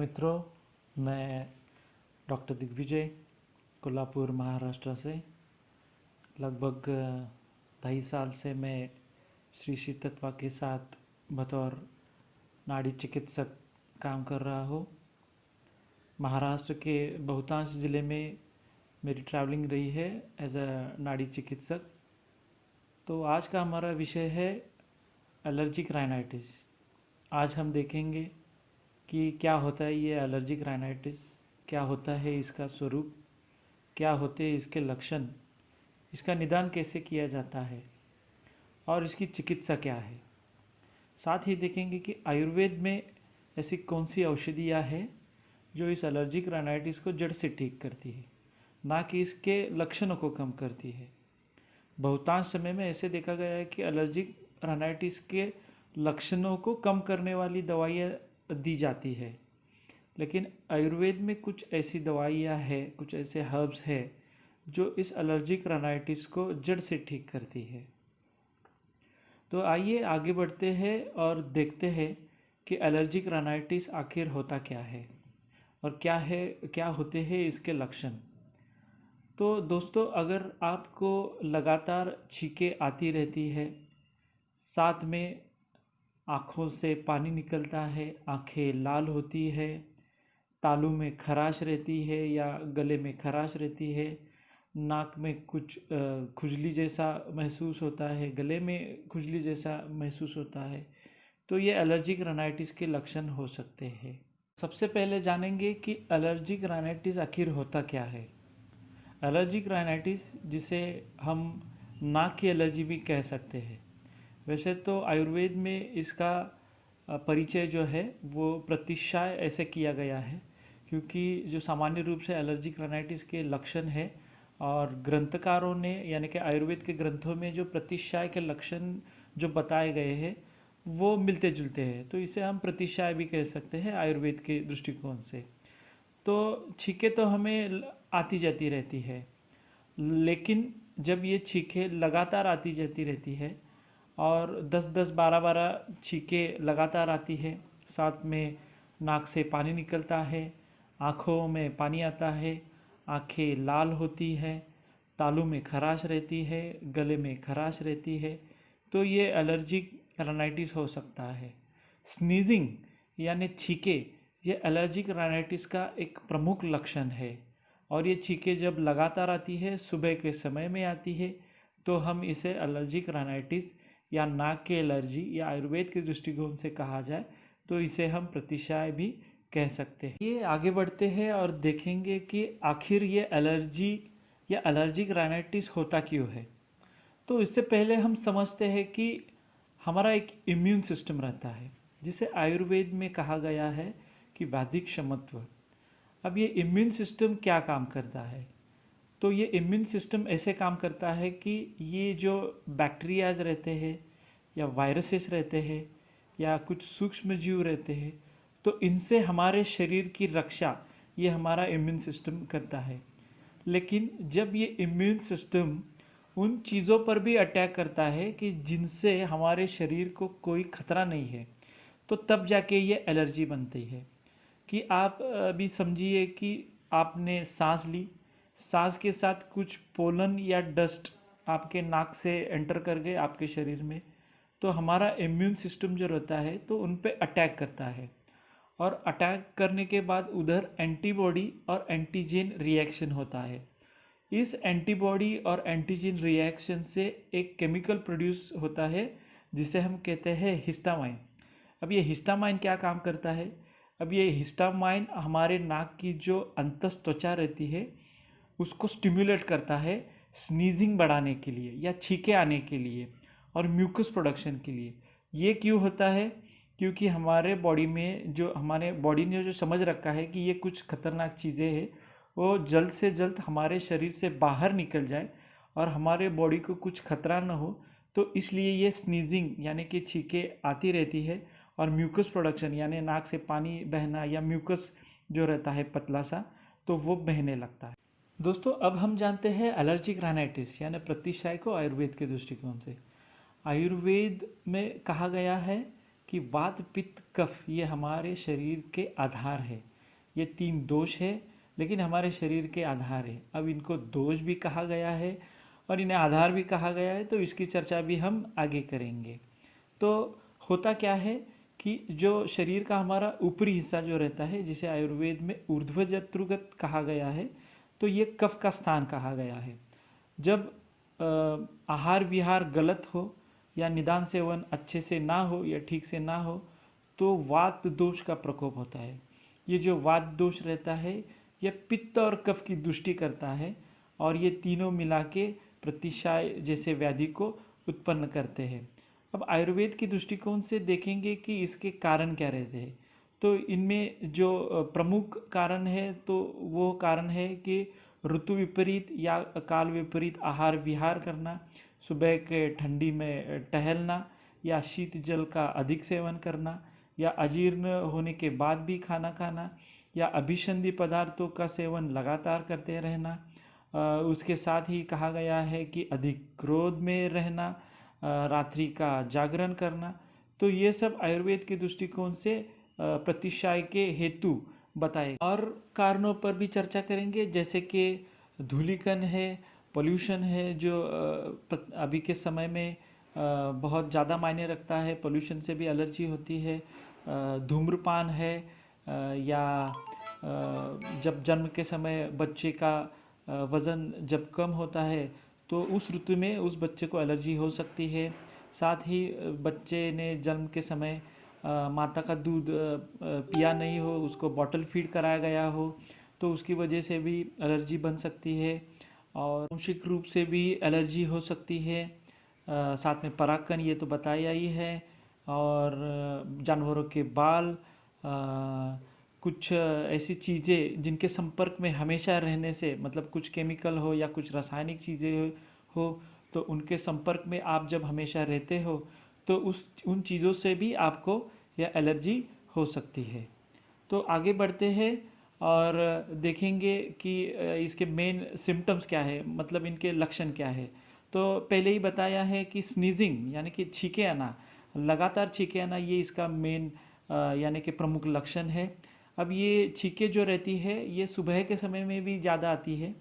मित्रों, मैं डॉक्टर दिग्विजय कोल्हापुर महाराष्ट्र से लगभग 2.5 साल से मैं श्री श्री तत्वा के साथ बतौर नाड़ी चिकित्सक काम कर रहा हूँ। महाराष्ट्र के बहुतांश ज़िले में मेरी ट्रैवलिंग रही है एज अ नाड़ी चिकित्सक। तो आज का हमारा विषय है एलर्जिक राइनाइटिस। आज हम देखेंगे कि क्या होता है ये एलर्जिक राइनाइटिस, क्या होता है इसका स्वरूप, क्या होते हैं इसके लक्षण, इसका निदान कैसे किया जाता है और इसकी चिकित्सा क्या है। साथ ही देखेंगे कि आयुर्वेद में ऐसी कौन सी औषधियाँ हैं जो इस एलर्जिक राइनाइटिस को जड़ से ठीक करती है, ना कि इसके लक्षणों को कम करती है। बहुतांश समय में ऐसे देखा गया है कि एलर्जिक राइनाइटिस के लक्षणों को कम करने वाली दवाइयाँ दी जाती है, लेकिन आयुर्वेद में कुछ ऐसी दवाइयाँ हैं, कुछ ऐसे हर्ब्स हैं जो इस एलर्जिक राइनाइटिस को जड़ से ठीक करती है। तो आइए आगे बढ़ते हैं और देखते हैं कि एलर्जिक राइनाइटिस आखिर होता क्या है और क्या होते हैं इसके लक्षण। तो दोस्तों, अगर आपको लगातार छींकें आती रहती है, साथ में आँखों से पानी निकलता है, आँखें लाल होती है, तालू में खराश रहती है या गले में खराश रहती है, नाक में कुछ खुजली जैसा महसूस होता है, गले में खुजली जैसा महसूस होता है, तो ये एलर्जिक राइनाइटिस के लक्षण हो सकते हैं। सबसे पहले जानेंगे कि एलर्जिक राइनाइटिस आखिर होता क्या है। एलर्जिक राइनाइटिस, जिसे हम नाक की एलर्जी भी कह सकते हैं, वैसे तो आयुर्वेद में इसका परिचय जो है वो प्रतिशाय ऐसे किया गया है, क्योंकि जो सामान्य रूप से एलर्जिक राइनाइटिस के लक्षण है और ग्रंथकारों ने यानी कि आयुर्वेद के ग्रंथों में जो प्रतिशाय के लक्षण जो बताए गए हैं वो मिलते जुलते हैं, तो इसे हम प्रतिशाय भी कह सकते हैं आयुर्वेद के दृष्टिकोण से। तो छींकें तो हमें आती जाती रहती है, लेकिन जब ये छींकें लगातार आती जाती रहती है और 10-10, 12-12 छींकें लगातार आती है, साथ में नाक से पानी निकलता है, आँखों में पानी आता है, आँखें लाल होती है, तालू में खराश रहती है, गले में खराश रहती है, तो ये एलर्जिक राइनाइटिस हो सकता है। स्नीजिंग यानी छींकें, ये एलर्जिक राइनाइटिस का एक प्रमुख लक्षण है और ये छींकें जब लगातार आती है, सुबह के समय में आती है, तो हम इसे एलर्जिक राइनाइटिस या नाक की एलर्जी या आयुर्वेद के दृष्टिकोण से कहा जाए तो इसे हम प्रतिशाय भी कह सकते हैं। ये आगे बढ़ते हैं और देखेंगे कि आखिर ये एलर्जी या एलर्जिक राइनाइटिस होता क्यों है। तो इससे पहले हम समझते हैं कि हमारा एक इम्यून सिस्टम रहता है, जिसे आयुर्वेद में कहा गया है कि वैदिक क्षमत्व। अब ये इम्यून सिस्टम क्या काम करता है? तो ये इम्यून सिस्टम ऐसे काम करता है कि ये जो बैक्टीरियाज रहते हैं या वायरसेस रहते हैं या कुछ सूक्ष्म जीव रहते हैं, तो इनसे हमारे शरीर की रक्षा ये हमारा इम्यून सिस्टम करता है। लेकिन जब ये इम्यून सिस्टम उन चीज़ों पर भी अटैक करता है कि जिनसे हमारे शरीर को कोई खतरा नहीं है, तो तब जाके ये एलर्जी बनती है। कि आप अभी समझिए कि आपने सांस ली, सांस के साथ कुछ पोलन या डस्ट आपके नाक से एंटर कर गए आपके शरीर में, तो हमारा इम्यून सिस्टम जो रहता है तो उन पे अटैक करता है और अटैक करने के बाद उधर एंटीबॉडी और एंटीजन रिएक्शन होता है। इस एंटीबॉडी और एंटीजन रिएक्शन से एक केमिकल प्रोड्यूस होता है जिसे हम कहते हैं हिस्टामाइन। अब ये हिस्टामाइन क्या काम करता है? अब ये हिस्टामाइन हमारे नाक की जो अंतस त्वचा रहती है उसको स्टिमुलेट करता है स्नीजिंग बढ़ाने के लिए या छींके आने के लिए और म्यूकस प्रोडक्शन के लिए। ये क्यों होता है? क्योंकि हमारे बॉडी ने जो समझ रखा है कि ये कुछ खतरनाक चीज़ें हैं, वो जल्द से जल्द हमारे शरीर से बाहर निकल जाए और हमारे बॉडी को कुछ खतरा न हो, तो इसलिए ये स्नीजिंग यानी कि छींके आती रहती है और म्यूकस प्रोडक्शन यानी नाक से पानी बहना या म्यूकस जो रहता है पतला सा, तो वो बहने लगता है। दोस्तों, अब हम जानते हैं एलर्जिक राइनाइटिस यानी प्रतिशाय को आयुर्वेद के दृष्टिकोण से। आयुर्वेद में कहा गया है कि वात पित्त कफ ये हमारे शरीर के आधार है, ये 3 दोष है, लेकिन हमारे शरीर के आधार है। अब इनको दोष भी कहा गया है और इन्हें आधार भी कहा गया है, तो इसकी चर्चा भी हम आगे करेंगे। तो होता क्या है कि जो शरीर का हमारा ऊपरी हिस्सा जो रहता है, जिसे आयुर्वेद में ऊर्ध्वजत्रुगत कहा गया है, तो ये कफ का स्थान कहा गया है। जब आहार विहार गलत हो या निदान सेवन अच्छे से ना हो या ठीक से ना हो, तो वात दोष का प्रकोप होता है। ये जो वात दोष रहता है, यह पित्त और कफ की दुष्टि करता है और ये तीनों मिला के प्रतिशाय जैसे व्याधि को उत्पन्न करते हैं। अब आयुर्वेद की दृष्टिकोण से देखेंगे कि इसके कारण क्या रहते हैं। तो इनमें जो प्रमुख कारण है, तो वो कारण है कि ऋतु विपरीत या काल विपरीत आहार विहार करना, सुबह के ठंडी में टहलना या शीत जल का अधिक सेवन करना, या अजीर्ण होने के बाद भी खाना खाना, या अभिसंधि पदार्थों का सेवन लगातार करते रहना। उसके साथ ही कहा गया है कि अधिक क्रोध में रहना, रात्रि का जागरण करना। तो ये सब आयुर्वेद के दृष्टिकोण से प्रतिशाय के हेतु बताए। और कारणों पर भी चर्चा करेंगे, जैसे कि धूलिकण है, पोल्यूशन है, जो अभी के समय में बहुत ज़्यादा मायने रखता है। पोल्यूशन से भी एलर्जी होती है। धूम्रपान है, या जब जन्म के समय बच्चे का वज़न जब कम होता है, तो उस ऋतु में उस बच्चे को एलर्जी हो सकती है। साथ ही बच्चे ने जन्म के समय माता का दूध पिया नहीं हो, उसको बॉटल फीड कराया गया हो, तो उसकी वजह से भी एलर्जी बन सकती है। और आंशिक रूप से भी एलर्जी हो सकती है। साथ में परागकण, ये तो बताया ही है। और जानवरों के बाल, कुछ ऐसी चीज़ें जिनके संपर्क में हमेशा रहने से, मतलब कुछ केमिकल हो या कुछ रासायनिक चीज़ें हो, तो उनके संपर्क में आप जब हमेशा रहते हो, तो उन चीज़ों से भी आपको यह एलर्जी हो सकती है। तो आगे बढ़ते हैं और देखेंगे कि इसके मेन सिम्टम्स क्या है, मतलब इनके लक्षण क्या है। तो पहले ही बताया है कि स्नीजिंग यानी कि छींके आना, लगातार छींके आना, ये इसका मेन यानी कि प्रमुख लक्षण है। अब ये छींके जो रहती है, ये सुबह के समय में भी ज़्यादा आती है।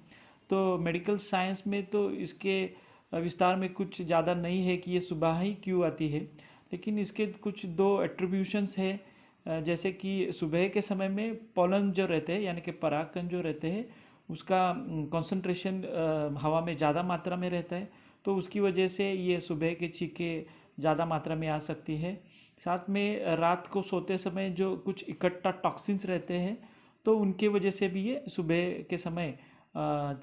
तो मेडिकल साइंस में तो इसके विस्तार में कुछ ज़्यादा नहीं है कि ये सुबह ही क्यों आती है, लेकिन इसके कुछ 2 एट्रीब्यूशंस है। जैसे कि सुबह के समय में पोलन जो रहते हैं, यानी कि परागकण जो रहते हैं, उसका कंसंट्रेशन हवा में ज़्यादा मात्रा में रहता है, तो उसकी वजह से ये सुबह के छींके ज़्यादा मात्रा में आ सकती है। साथ में रात को सोते समय जो कुछ इकट्ठा टॉक्सिन्स रहते हैं, तो उनके वजह से भी ये सुबह के समय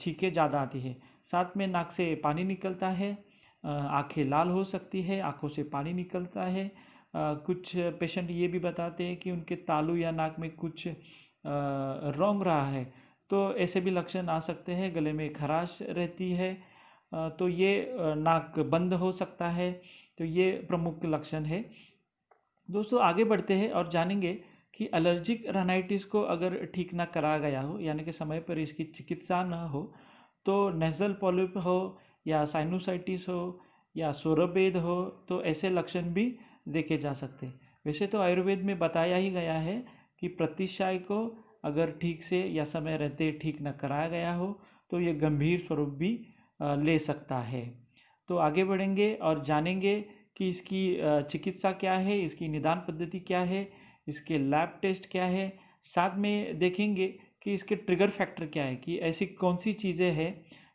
छींके ज़्यादा आती है। साथ में नाक से पानी निकलता है, आंखें लाल हो सकती है, आंखों से पानी निकलता है। कुछ पेशेंट ये भी बताते हैं कि उनके तालू या नाक में कुछ रौंग रहा है, तो ऐसे भी लक्षण आ सकते हैं। गले में खराश रहती है, तो ये नाक बंद हो सकता है। तो ये प्रमुख लक्षण है। दोस्तों, आगे बढ़ते हैं और जानेंगे कि एलर्जिक राइनाइटिस को अगर ठीक ना करा गया हो, यानी कि समय पर इसकी चिकित्सा न हो, तो नेजल पॉलिप हो या साइनोसाइटिस हो या स्वरभेद हो, तो ऐसे लक्षण भी देखे जा सकते हैं। वैसे तो आयुर्वेद में बताया ही गया है कि प्रतिशाय को अगर ठीक से या समय रहते ठीक न कराया गया हो, तो ये गंभीर स्वरूप भी ले सकता है। तो आगे बढ़ेंगे और जानेंगे कि इसकी चिकित्सा क्या है, इसकी निदान पद्धति क्या है, इसके लैब टेस्ट क्या है। साथ में देखेंगे कि इसके ट्रिगर फैक्टर क्या है, कि ऐसी कौन सी चीज़ें हैं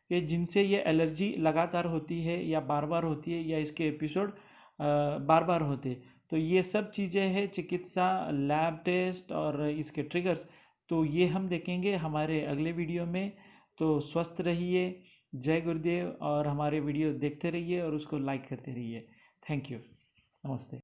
कि जिनसे ये एलर्जी लगातार होती है या बार बार होती है, या इसके एपिसोड बार बार होते हैं। तो ये सब चीज़ें हैं, चिकित्सा, लैब टेस्ट और इसके ट्रिगर्स, तो ये हम देखेंगे हमारे अगले वीडियो में। तो स्वस्थ रहिए, जय गुरुदेव, और हमारे वीडियो देखते रहिए और उसको लाइक करते रहिए। Thank you. नमस्ते।